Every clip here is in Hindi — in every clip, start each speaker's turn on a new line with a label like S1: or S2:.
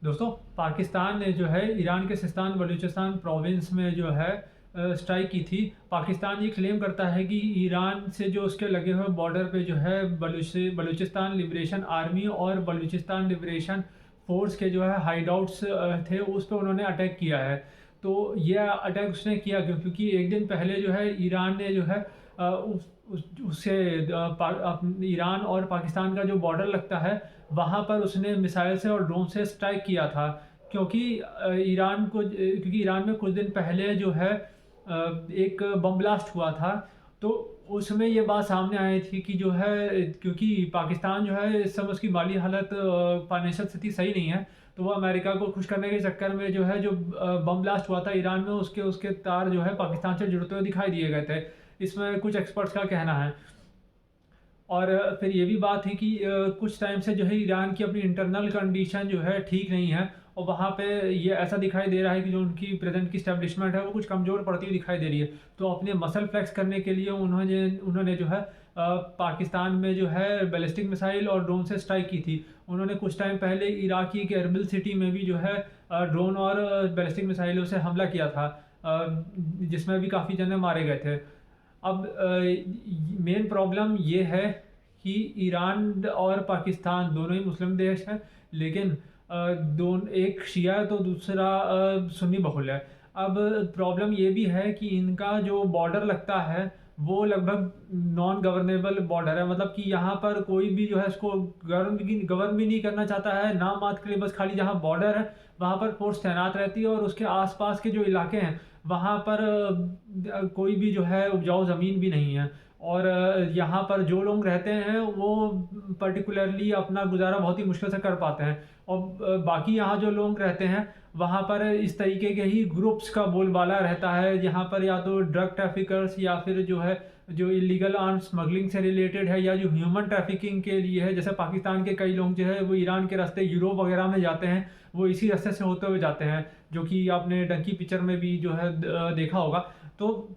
S1: दोस्तों, पाकिस्तान ने जो है ईरान के सिस्तान बलूचिस्तान प्रोविंस में जो है स्ट्राइक की थी। पाकिस्तान ये क्लेम करता है कि ईरान से जो उसके लगे हुए बॉर्डर पे जो है बलूचिस्तान लिबरेशन आर्मी और बलूचिस्तान लिबरेशन फोर्स के जो है हाइडआउट्स थे, उस पे उन्होंने अटैक किया है। तो ये अटैक उसने किया क्योंकि एक दिन पहले जो है ईरान ने जो है उससे ईरान और पाकिस्तान का जो बॉर्डर लगता है, वहाँ पर उसने मिसाइल से और ड्रोन से स्ट्राइक किया था। क्योंकि ईरान में कुछ दिन पहले जो है एक बम ब्लास्ट हुआ था। तो उसमें ये बात सामने आई थी कि जो है क्योंकि पाकिस्तान जो है इस समय उसकी माली हालत फाइनेंशियल स्थिति सही नहीं है। तो वो अमेरिका को खुश करने के चक्कर में जो है जो बम ब्लास्ट हुआ था ईरान में, उसके उसके तार जो है पाकिस्तान से जुड़ते हुए दिखाई दिए गए थे। इसमें कुछ एक्सपर्ट्स का कहना है। और फिर ये भी बात है कि कुछ टाइम से जो है ईरान की अपनी इंटरनल कंडीशन जो है ठीक नहीं है, और वहाँ पे ये ऐसा दिखाई दे रहा है कि जो उनकी प्रेजेंट की स्टैब्लिशमेंट है वो कुछ कमज़ोर पड़ती हुई दिखाई दे रही है। तो अपने मसल फ्लेक्स करने के लिए उन्होंने उन्होंने जो है पाकिस्तान में जो है बैलिस्टिक मिसाइल और ड्रोन से स्ट्राइक की थी। उन्होंने कुछ टाइम पहले इराक की एक एरबिल सिटी में भी जो है ड्रोन और बैलिस्टिक मिसाइलों से हमला किया था, जिसमें भी काफ़ी जने मारे गए थे। अब मेन प्रॉब्लम ये है कि ईरान और पाकिस्तान दोनों ही मुस्लिम देश हैं, लेकिन एक शिया है तो दूसरा सुन्नी बहुल है। अब प्रॉब्लम ये भी है कि इनका जो बॉर्डर लगता है वो लगभग नॉन गवर्नेबल बॉर्डर है, मतलब कि यहाँ पर कोई भी जो है इसको गवर्न भी नहीं करना चाहता है, नाम मात्र के लिए बस खाली जहाँ बॉर्डर है वहाँ पर फोर्स तैनात रहती है, और उसके आसपास के जो इलाके हैं वहाँ पर कोई भी जो है उपजाऊ ज़मीन भी नहीं है। और यहाँ पर जो लोग रहते हैं वो पर्टिकुलरली अपना गुज़ारा बहुत ही मुश्किल से कर पाते हैं, और बाकी यहाँ जो लोग रहते हैं वहाँ पर इस तरीके के ही ग्रुप्स का बोलबाला रहता है, जहाँ पर या तो ड्रग ट्रैफिकर्स या फिर जो है जो इलीगल आर्म्स स्मगलिंग से रिलेटेड है, या जो ह्यूमन ट्रैफिकिंग के लिए है। जैसे पाकिस्तान के कई लोग जो है वो ईरान के रास्ते यूरोप वगैरह में जाते हैं, वो इसी रास्ते से होते हुए जाते हैं, जो कि आपने डंकी पिक्चर में भी जो है देखा होगा। तो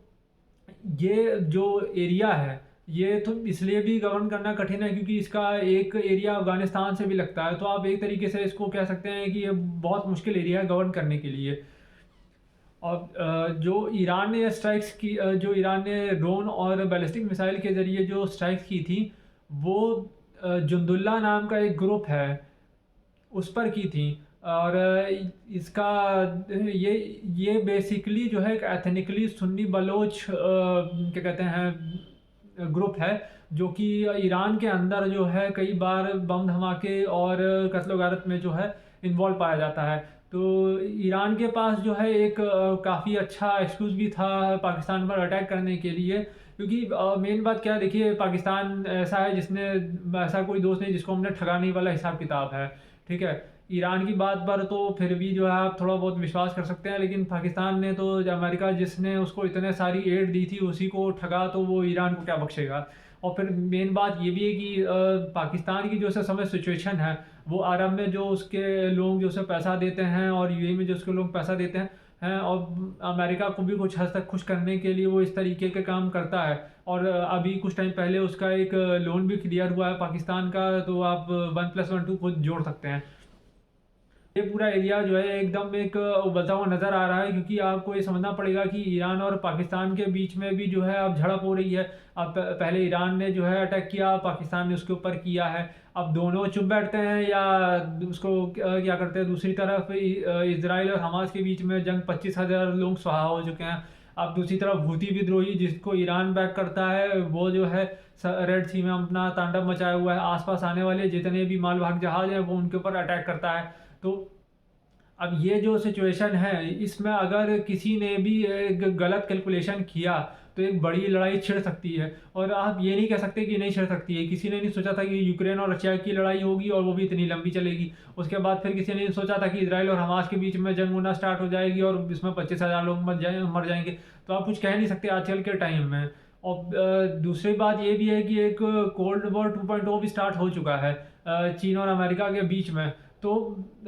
S1: ये जो एरिया है ये तो इसलिए भी गवर्न करना कठिन है क्योंकि इसका एक एरिया अफगानिस्तान से भी लगता है। तो आप एक तरीके से इसको कह सकते हैं कि ये बहुत मुश्किल एरिया है गवर्न करने के लिए। और जो ईरान ने ड्रोन और बैलिस्टिक मिसाइल के ज़रिए जो स्ट्राइक्स की थी, वो जुंदुल्ला नाम का एक ग्रुप है उस पर की थी। और इसका ये बेसिकली जो है एक एथनिकली सुन्नी बलोच क्या कहते हैं ग्रुप है, जो कि ईरान के अंदर जो है कई बार बम धमाके और कत्ल गारत में जो है इन्वॉल्व पाया जाता है। तो ईरान के पास जो है एक काफ़ी अच्छा एक्सक्यूज़ भी था पाकिस्तान पर अटैक करने के लिए, क्योंकि मेन बात क्या है, देखिए पाकिस्तान ऐसा है जिसने ऐसा कोई दोस्त नहीं जिसको हमने ठगाने वाला हिसाब किताब है, ठीक है। ईरान की बात पर तो फिर भी जो है आप थोड़ा बहुत विश्वास कर सकते हैं, लेकिन पाकिस्तान ने तो अमेरिका जिसने उसको इतने सारी एड दी थी उसी को ठगा, तो वो ईरान को क्या बख्शेगा। और फिर मेन बात ये भी है कि पाकिस्तान की जो इस समय सिचुएशन है, वो अरब में जो उसके लोग जो उसे पैसा देते हैं और यूएई में जो उसके लोग पैसा देते हैं और अमेरिका को भी कुछ हद तक खुश करने के लिए वो इस तरीके के काम करता है। और अभी कुछ टाइम पहले उसका एक लोन भी क्लियर हुआ है पाकिस्तान का, तो आप 1+1 2 खुद जोड़ सकते हैं। ये पूरा एरिया जो है एकदम एक उबलता हुआ नज़र आ रहा है, क्योंकि आपको ये समझना पड़ेगा कि ईरान और पाकिस्तान के बीच में भी जो है अब झड़प हो रही है। अब पहले ईरान ने जो है अटैक किया, पाकिस्तान ने उसके ऊपर किया है। अब दोनों चुप बैठते हैं या उसको क्या करते हैं। दूसरी तरफ इजराइल और हमास के बीच में जंग 25,000 लोग स्वाहा हो चुके हैं। अब दूसरी तरफ हूती विद्रोही जिसको ईरान बैक करता है, वो जो है रेड सी में अपना तांडव मचाया हुआ है। आसपास आने वाले जितने भी मालवाहक जहाज हैं वो उनके ऊपर अटैक करता है। तो अब ये जो सिचुएशन है, इसमें अगर किसी ने भी एक गलत कैलकुलेशन किया तो एक बड़ी लड़ाई छिड़ सकती है। और आप ये नहीं कह सकते कि नहीं छिड़ सकती है। किसी ने नहीं सोचा था कि यूक्रेन और रशिया की लड़ाई होगी और वो भी इतनी लंबी चलेगी। उसके बाद फिर किसी ने नहीं सोचा था कि इसराइल और हमास के बीच में जंग होना स्टार्ट हो जाएगी और इसमें 25,000 लोग मर जाएंगे। तो आप कुछ कह नहीं सकते आजकल के टाइम में। और दूसरी बात ये भी है कि एक कोल्ड वॉर 2.0 भी स्टार्ट हो चुका है चीन और अमेरिका के बीच में। तो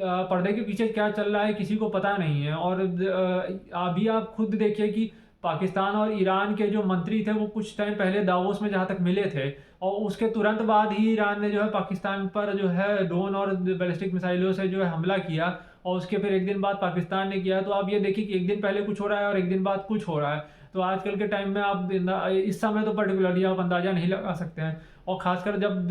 S1: पर्दे के पीछे क्या चल रहा है किसी को पता नहीं है। और अभी आप खुद देखिए कि पाकिस्तान और ईरान के जो मंत्री थे वो कुछ टाइम पहले दावोस में जहाँ तक मिले थे, और उसके तुरंत बाद ही ईरान ने जो है पाकिस्तान पर जो है ड्रोन और बैलिस्टिक मिसाइलों से जो है हमला किया, और उसके फिर एक दिन बाद पाकिस्तान ने किया। तो आप ये देखिए कि एक दिन पहले कुछ हो रहा है और एक दिन बाद कुछ हो रहा है। तो आजकल के टाइम में आप इस समय तो पर्टिकुलरली आप अंदाज़ा नहीं लगा सकते हैं, और ख़ासकर जब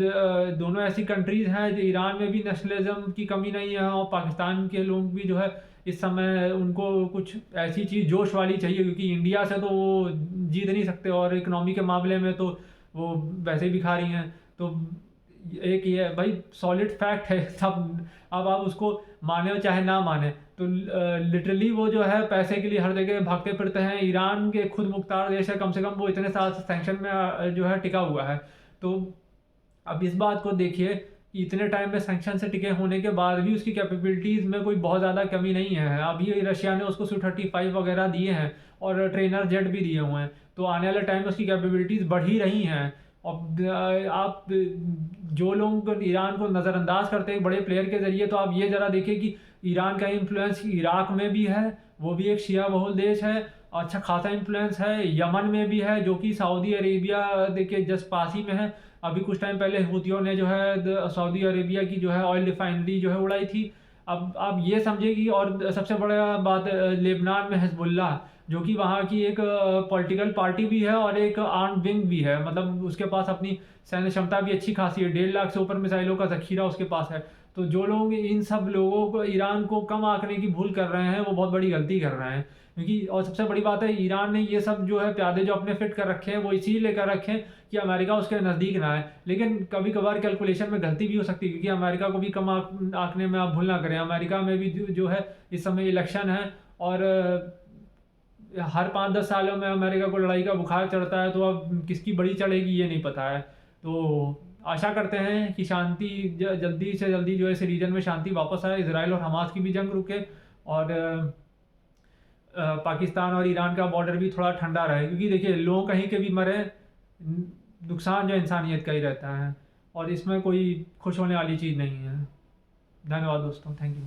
S1: दोनों ऐसी कंट्रीज़ हैं, जो ईरान में भी नेशनलिज्म की कमी नहीं है और पाकिस्तान के लोग भी जो है इस समय उनको कुछ ऐसी चीज़ जोश वाली चाहिए, क्योंकि इंडिया से तो वो जीत नहीं सकते, और इकोनॉमी के मामले में तो वो वैसे ही भिखारी हैं। तो एक ये भाई सॉलिड फैक्ट है सब। अब आप उसको माने चाहे ना माने, तो लिटरली वो जो है पैसे के लिए हर जगह भागते फिरते हैं। ईरान के खुद मुख्तार देश है, कम से कम वो इतने साल से सैंक्शन में जो है टिका हुआ है। तो अब इस बात को देखिए कि इतने टाइम में सैंक्शन से टिके होने के बाद भी उसकी कैपेबिलिटीज़ में कोई बहुत ज़्यादा कमी नहीं है। अभी रशिया ने उसको Su-35 वगैरह दिए हैं और ट्रेनर जेट भी दिए हुए हैं, तो आने वाले टाइम में उसकी कैपेबिलिटीज़ बढ़ ही रही हैं। और आप जो लोग ईरान को नज़रअंदाज करते हैं बड़े प्लेयर के ज़रिए, तो आप ये ज़रा देखिए कि ईरान का इन्फ्लुएंस इराक में भी है, वो भी एक शिया बहुल देश है, अच्छा खासा इन्फ्लुएंस है। यमन में भी है, जो कि सऊदी अरेबिया देखिए जस्ट पास ही में है। अभी कुछ टाइम पहले हूथियों ने जो है सऊदी अरेबिया की जो है ऑयल रिफाइनरी जो है उड़ाई थी। अब आप ये समझिए कि और सबसे बड़ा बात लेबनान में हिज़्बुल्लाह, जो कि वहाँ की एक पॉलिटिकल पार्टी भी है और एक आर्म्ड विंग भी है। मतलब उसके पास अपनी सैन्य क्षमता भी अच्छी खासी है, 1.5 लाख से ऊपर मिसाइलों का ज़ख़ीरा उसके पास है। तो जो लोग इन सब लोगों को, ईरान को कम आंकने की भूल कर रहे हैं, वो बहुत बड़ी गलती कर रहे हैं। क्योंकि और सबसे बड़ी बात है, ईरान ने ये सब जो है प्यादे जो अपने फिट कर रखे हैं, वो इसीलिए लेकर रखे हैं कि अमेरिका उसके नज़दीक ना आए। लेकिन कभी कभार कैलकुलेशन में गलती भी हो सकती है, क्योंकि अमेरिका को भी कम आंकने में आप भूल ना करें। अमेरिका में भी जो है इस समय इलेक्शन है, और हर 5-10 सालों में अमेरिका को लड़ाई का बुखार चढ़ता है, तो अब किसकी बड़ी चढ़ेगी ये नहीं पता है। तो आशा करते हैं कि शांति जल्दी से जल्दी जो है इस रीजन में शांति वापस आए, इजराइल और हमास की भी जंग रुके, और पाकिस्तान और ईरान का बॉर्डर भी थोड़ा ठंडा रहे। क्योंकि देखिए लोग कहीं के भी मरे, नुकसान जो इंसानियत का ही रहता है, और इसमें कोई खुश होने वाली चीज़ नहीं है। धन्यवाद दोस्तों, थैंक यू।